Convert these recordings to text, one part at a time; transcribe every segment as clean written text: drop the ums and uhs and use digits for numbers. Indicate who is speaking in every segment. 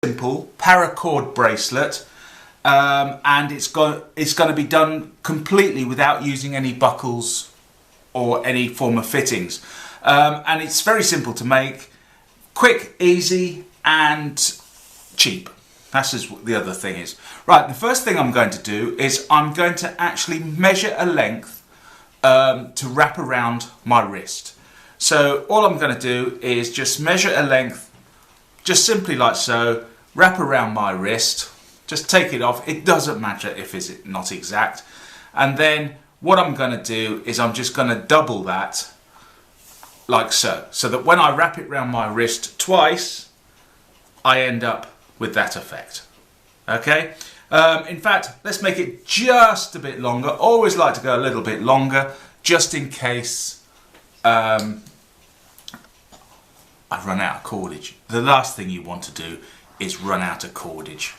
Speaker 1: simple paracord bracelet, and it's going to be done completely without using any buckles or any form of fittings, and it's very simple to make, quick, easy and cheap. That's just the other thing is. Right, the first thing I'm going to do is I'm going to actually measure a length to wrap around my wrist. So all I'm going to do is just measure a length, just simply like so, wrap around my wrist, just take it off. It doesn't matter if it's not exact. And then what I'm going to do is I'm just going to double that like so, so that when I wrap it around my wrist twice, I end up with that effect. Okay, in fact, let's make it just a bit longer. Always like to go a little bit longer, just in case I run out of cordage. The last thing you want to do is run out of cordage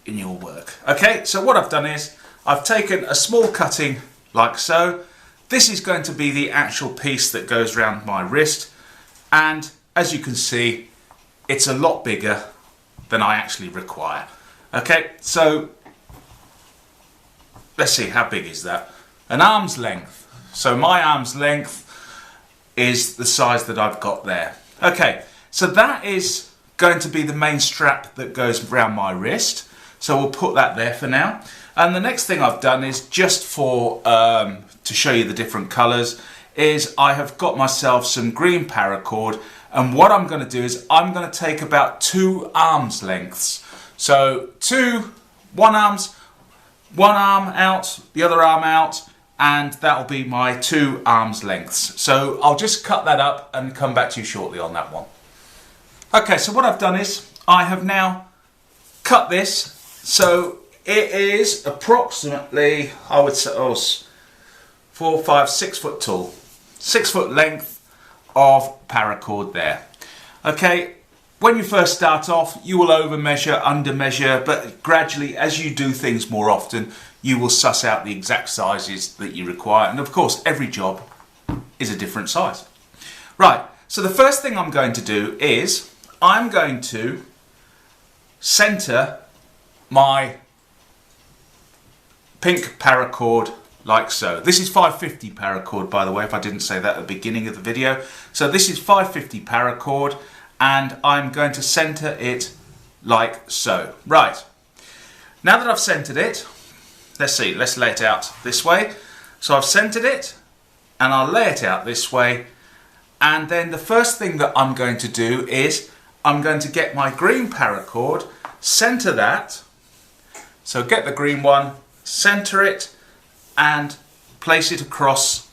Speaker 1: in your work. Okay, so what I've done is I've taken a small cutting like so. This is going to be the actual piece that goes around my wrist, and as you can see, it's a lot bigger than I actually require. Okay, so let's see, how big is that? An arm's length. So my arm's length is the size that I've got there. Okay, so that is going to be the main strap that goes around my wrist. So we'll put that there for now. And the next thing I've done is just for to show you the different colours, is I have got myself some green paracord, and what I'm going to do is I'm going to take about 2 arms lengths. So one arm out, the other arm out, and that'll be my 2 arms lengths. So I'll just cut that up and come back to you shortly on that one. Okay, so what I've done is I have now cut this, so it is approximately, I would say, 4, 5, 6 foot tall, 6 foot length of paracord there. Okay, when you first start off, you will over measure, under measure, but gradually, as you do things more often, you will suss out the exact sizes that you require. And of course, every job is a different size. Right, so the first thing I'm going to do is I'm going to center my pink paracord like so. This is 550 paracord, by the way, if I didn't say that at the beginning of the video. So this is 550 paracord, and I'm going to center it like so. Right, now that I've centered it, let's see, let's lay it out this way. So I've centered it, and I'll lay it out this way, and then the first thing that I'm going to do is I'm going to get my green paracord, center that, so get the green one, center it, and place it across,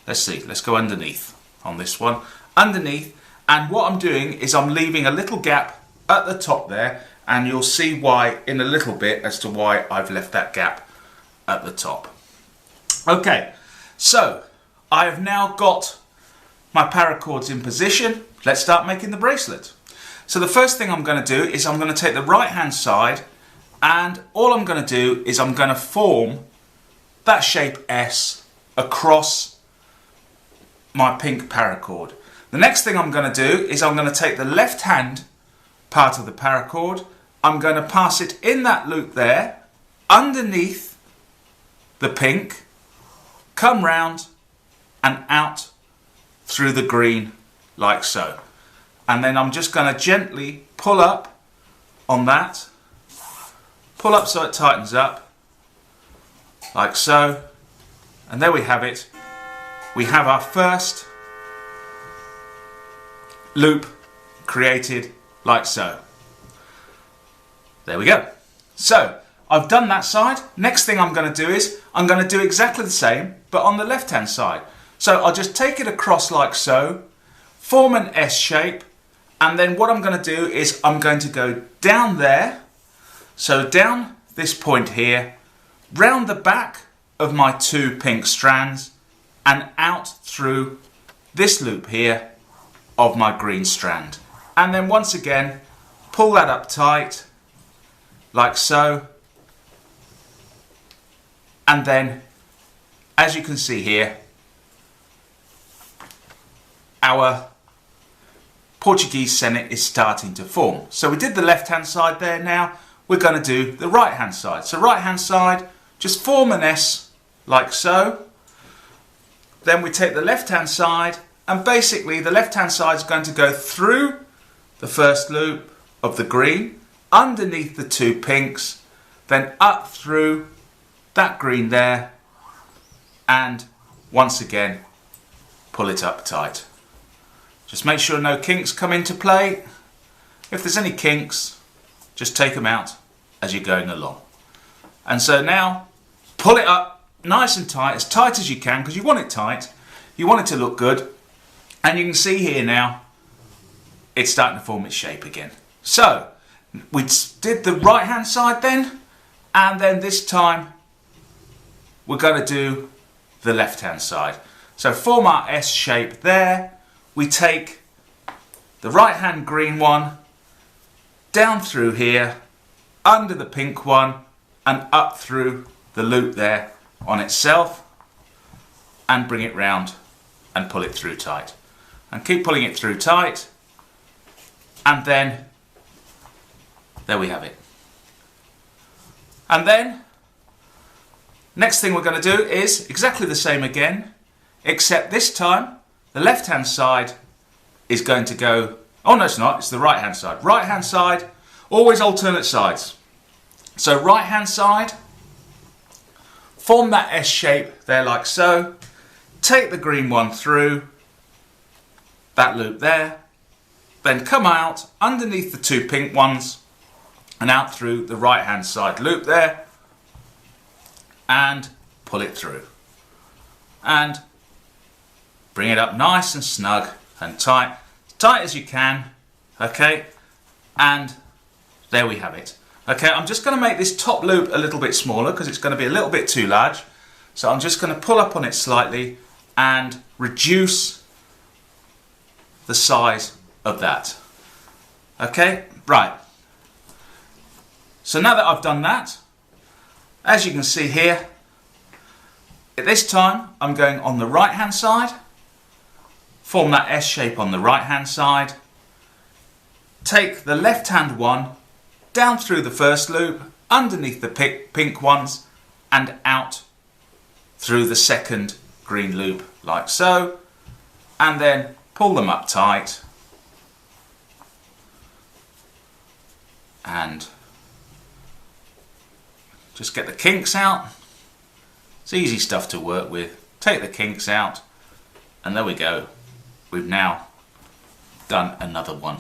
Speaker 1: let's see, let's go underneath on this one, underneath, and what I'm doing is I'm leaving a little gap at the top there, and you'll see why in a little bit as to why I've left that gap at the top. Okay, so I have now got my paracords in position. Let's start making the bracelet. So the first thing I'm going to do is I'm going to take the right hand side, and all I'm going to do is I'm going to form that shape S across my pink paracord. The next thing I'm going to do is I'm going to take the left hand part of the paracord, I'm going to pass it in that loop there, underneath the pink, come round and out through the green like so. And then I'm just going to gently pull up on that, pull up so it tightens up, like so, and there we have it. We have our first loop created like so. There we go. So I've done that side. Next thing I'm going to do is I'm going to do exactly the same, but on the left hand side. So I'll just take it across like so, form an S shape, and then what I'm going to do is I'm going to go down there, so down this point here, round the back of my 2 pink strands, and out through this loop here of my green strand. And then once again, pull that up tight, like so. And then, as you can see here, our Portuguese Sinnet is starting to form. So we did the left hand side there. Now we're going to do the right hand side. So right hand side, just form an S like so. Then we take the left hand side, and basically the left hand side is going to go through the first loop of the green, underneath the two pinks, then up through that green there, and once again pull it up tight. Just make sure no kinks come into play. If there's any kinks, just take them out as you're going along. And so now pull it up nice and tight as you can, because you want it tight, you want it to look good. And you can see here now it's starting to form its shape again. So we did the right hand side then, and then this time we're going to do the left hand side. So form our S shape there. We take the right hand green one down through here, under the pink one, and up through the loop there on itself, and bring it round and pull it through tight. And keep pulling it through tight, and then there we have it. And then next thing we're going to do is exactly the same again, except this time the left hand side is going to go, oh no it's not, it's the right hand side. Right hand side, always alternate sides. So right hand side, form that S shape there like so, take the green one through that loop there, then come out underneath the two pink ones and out through the right hand side loop there, and pull it through. And bring it up nice and snug and tight, as tight as you can, okay? And there we have it. Okay, I'm just going to make this top loop a little bit smaller because it's going to be a little bit too large. So I'm just going to pull up on it slightly and reduce the size of that. Okay, right. So now that I've done that, as you can see here, at this time I'm going on the right hand side, form that S shape on the right hand side, take the left hand one down through the first loop, underneath the pink ones, and out through the second green loop like so, and then pull them up tight and just get the kinks out. It's easy stuff to work with. Take the kinks out, and there we go. We've now done another one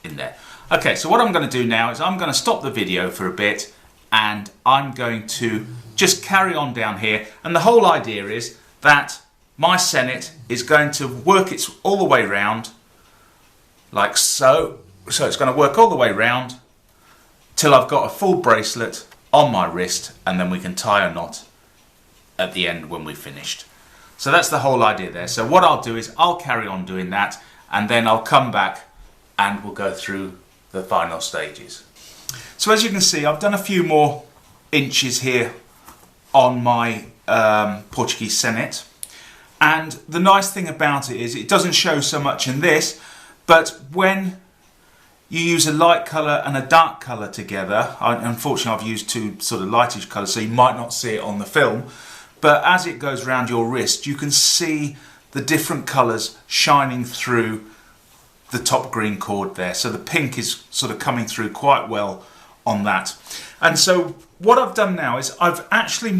Speaker 1: in there. Okay, so what I'm going to do now is I'm going to stop the video for a bit, and I'm going to just carry on down here. And the whole idea is that my Sinnet is going to work its all the way round like so. So it's going to work all the way round till I've got a full bracelet on my wrist, and then we can tie a knot at the end when we've finished. So that's the whole idea there. So what I'll do is I'll carry on doing that, and then I'll come back and we'll go through the final stages. So as you can see, I've done a few more inches here on my Portuguese Sinnet, and the nice thing about it is it doesn't show so much in this, but when you use a light colour and a dark colour together, unfortunately I've used two sort of lightish colours so you might not see it on the film, but as it goes around your wrist you can see the different colours shining through the top green cord there. So the pink is sort of coming through quite well on that. And so what I've done now is I've actually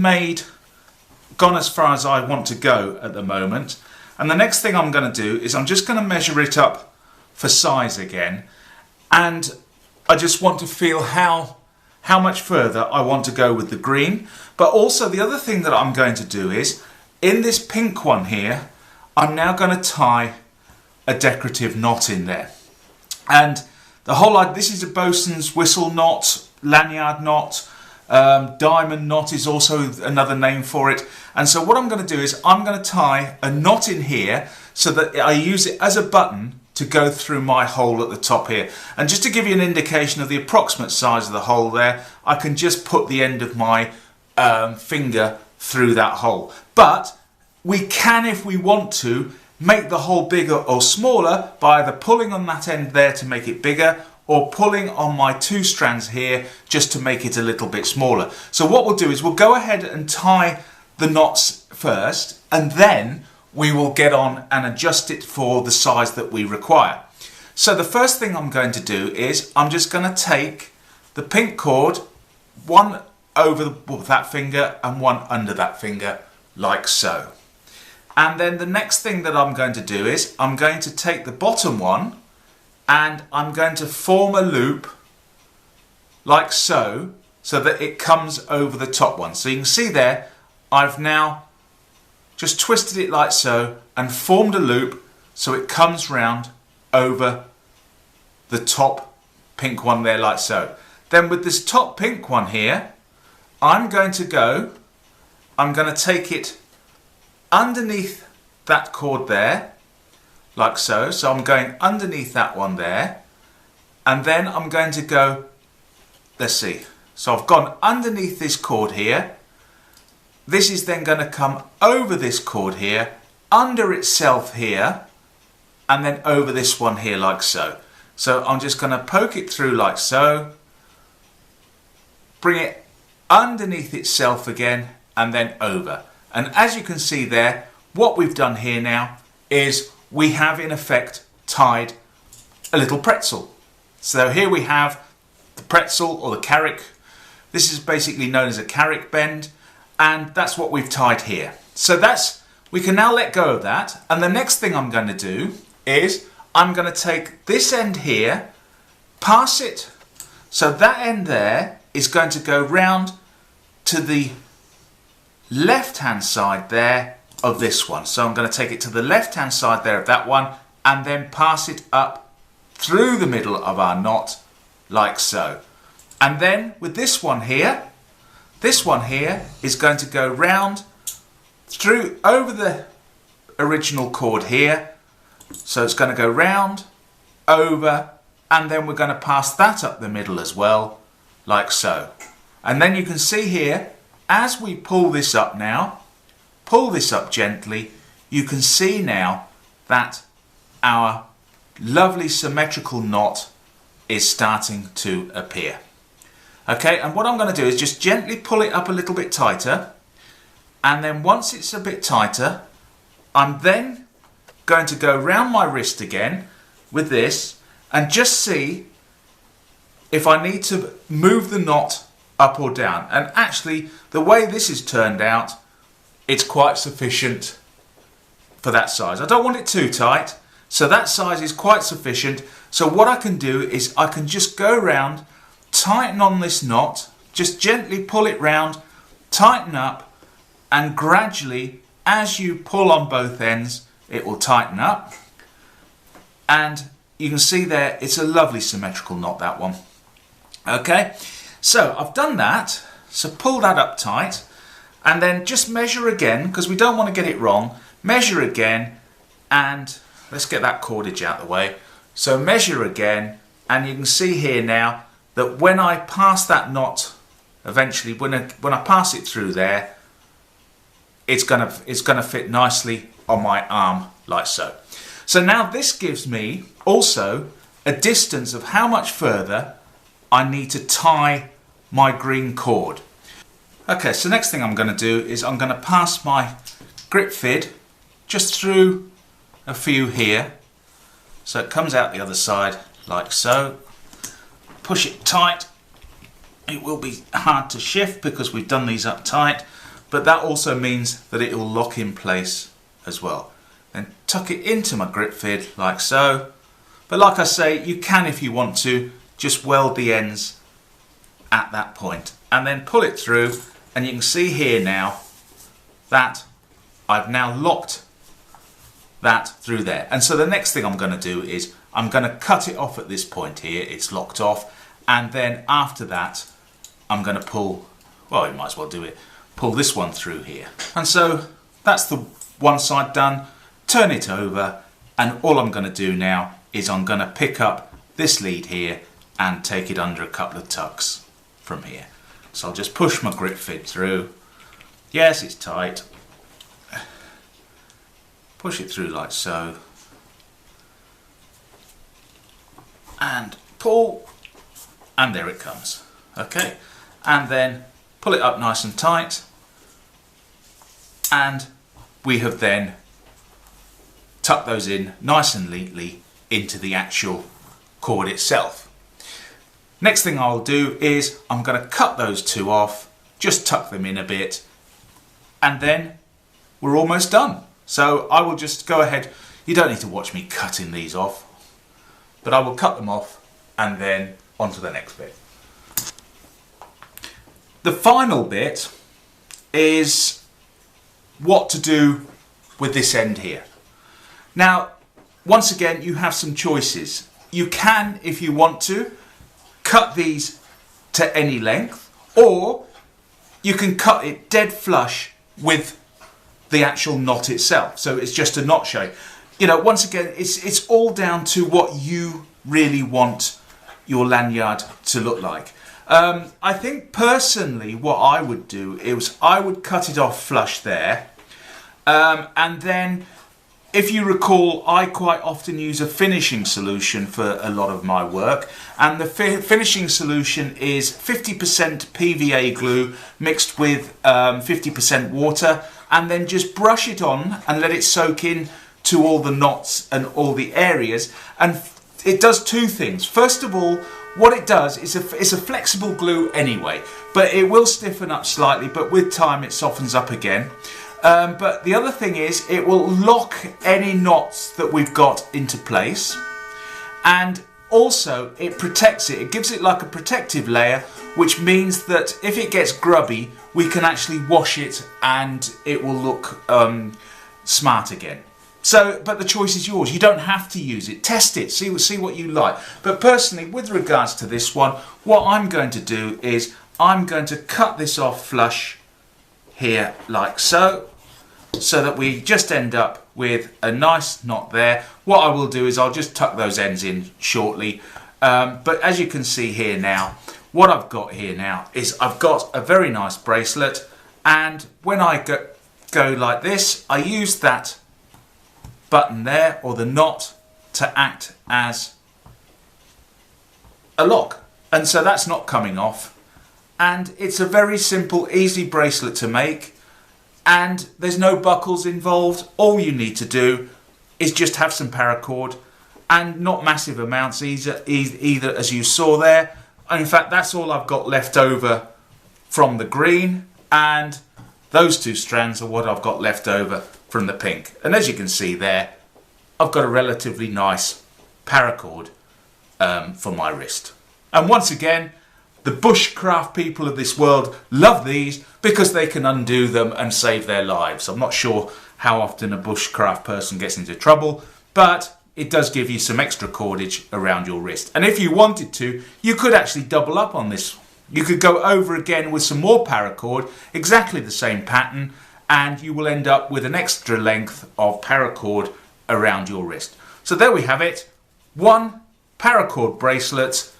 Speaker 1: gone as far as I want to go at the moment. And the next thing I'm going to do is I'm just going to measure it up for size again. And I just want to feel how much further I want to go with the green. But also the other thing that I'm going to do is, in this pink one here, I'm now going to tie a decorative knot in there. And the whole this is a bosun's whistle knot, lanyard knot, diamond knot is also another name for it. And so what I'm going to do is I'm going to tie a knot in here so that I use it as a button to go through my hole at the top here. And just to give you an indication of the approximate size of the hole there, I can just put the end of my finger through that hole. But we can, if we want to, make the hole bigger or smaller by either pulling on that end there to make it bigger or pulling on my 2 strands here just to make it a little bit smaller. So what we'll do is we'll go ahead and tie the knots first, and then we will get on and adjust it for the size that we require. So the first thing I'm going to do is I'm just going to take the pink cord, one over that finger and one under that finger, like so. And then the next thing that I'm going to do is I'm going to take the bottom one and I'm going to form a loop like so, so that it comes over the top one. So you can see there, I've now just twisted it like so and formed a loop so it comes round over the top pink one there like so. Then with this top pink one here, I'm going to take it underneath that cord there, like so. So I'm going underneath that one there, and then I'm going to go, let's see, so I've gone underneath this cord here. This is then going to come over this cord here, under itself here, and then over this one here like so. So I'm just going to poke it through like so, bring it underneath itself again, and then over. And as you can see there, what we've done here now is we have in effect tied a little pretzel. So here we have the pretzel or the carrick. This is basically known as a carrick bend, and that's what we've tied here. So we can now let go of that, and the next thing I'm going to do is I'm going to take this end here, pass it, so that end there is going to go round to the left hand side there of this one. So I'm going to take it to the left hand side there of that one and then pass it up through the middle of our knot like so. And then with this one here is going to go round through over the original cord here. So it's going to go round, over, and then we're going to pass that up the middle as well, like so. And then you can see here, as we pull this up now, pull this up gently, you can see now that our lovely symmetrical knot is starting to appear. Okay, and what I'm going to do is just gently pull it up a little bit tighter, and then once it's a bit tighter, I'm then going to go round my wrist again with this and just see if I need to move the knot up or down. And actually, the way this is turned out, it's quite sufficient for that size. I don't want it too tight, so that size is quite sufficient. So what I can do is I can just go round, tighten on this knot, just gently pull it round, tighten up, and gradually, as you pull on both ends, it will tighten up. And you can see there, it's a lovely symmetrical knot, that one. Okay, so I've done that, so pull that up tight, and then just measure again, because we don't want to get it wrong. Measure again, and let's get that cordage out of the way. So measure again, and you can see here now that when I pass that knot, eventually when I pass it through there, it's gonna fit nicely on my arm like so. So now this gives me also a distance of how much further I need to tie my green cord. Okay, so next thing I'm going to do is I'm going to pass my grip fid just through a few here, so it comes out the other side like so. Push it tight. It will be hard to shift because we've done these up tight, but that also means that it will lock in place as well. Then tuck it into my grip fid like so. But like I say, you can, if you want to, just weld the ends at that point and then pull it through, and you can see here now that I've now locked that through there. And so the next thing I'm going to do is I'm going to cut it off at this point here. It's locked off, and then after that I'm going to pull, well, you might as well do it, pull this one through here. And so that's the one side done. Turn it over, and all I'm going to do now is I'm going to pick up this lead here and take it under a couple of tucks from here. So I'll just push my grip fid through. Yes, it's tight. push it through like so, and pull, and there it comes. Okay, and then pull it up nice and tight, and we have then tucked those in nice and neatly into the actual cord itself. Next thing I'll do is I'm going to cut those two off, just tuck them in a bit, and then we're almost done. So I will just go ahead, you don't need to watch me cutting these off, but I will cut them off and then on to the next bit. The final bit is what to do with this end here. Now, once again, you have some choices. You can, if you want to, cut these to any length, or you can cut it dead flush with the actual knot itself. So it's just a knot shape. You know, once again, it's all down to what you really want your lanyard to look like. I think personally what I would do is I would cut it off flush there, and then if you recall, I quite often use a finishing solution for a lot of my work, and the finishing solution is 50% PVA glue mixed with 50% water, and then just brush it on and let it soak in to all the knots and all the areas. And it does two things. First of all, what it does is it's a flexible glue anyway, but it will stiffen up slightly, but with time it softens up again. But the other thing is it will lock any knots that we've got into place, and also it protects it. It gives it like a protective layer, which means that if it gets grubby, we can actually wash it and it will look smart again. So, but the choice is yours. You don't have to use it. Test it. See what you like. But personally, with regards to this one, what I'm going to do is I'm going to cut this off flush here like so, so that we just end up with a nice knot there. What I will do is I'll just tuck those ends in shortly. But as you can see here now, what I've got here now is I've got a very nice bracelet, and when I go like this, I use that button there, or the knot, to act as a lock, and so that's not coming off, and it's a very simple, easy bracelet to make, and there's no buckles involved. All you need to do is just have some paracord, and not massive amounts either as you saw there. In fact, that's all I've got left over from the green, and those two strands are what I've got left over from the pink. And as you can see there, I've got a relatively nice paracord for my wrist. And once again, the bushcraft people of this world love these because they can undo them and save their lives. I'm not sure how often a bushcraft person gets into trouble, but it does give you some extra cordage around your wrist. And if you wanted to, you could actually double up on this. You could go over again with some more paracord, exactly the same pattern, and you will end up with an extra length of paracord around your wrist. So there we have it, one paracord bracelet.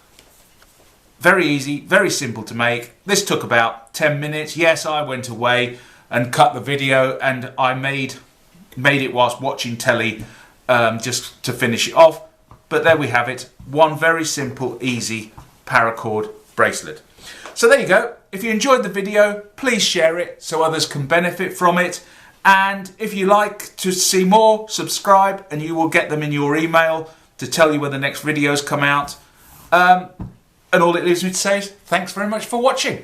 Speaker 1: Very easy, very simple to make. This took about 10 minutes. Yes, I went away and cut the video, and I made it whilst watching telly, just to finish it off. But there we have it, one very simple, easy paracord bracelet. So there you go. If you enjoyed the video, please share it so others can benefit from it. And if you like to see more, subscribe, and you will get them in your email to tell you when the next videos come out. And all it leaves me to say is thanks very much for watching.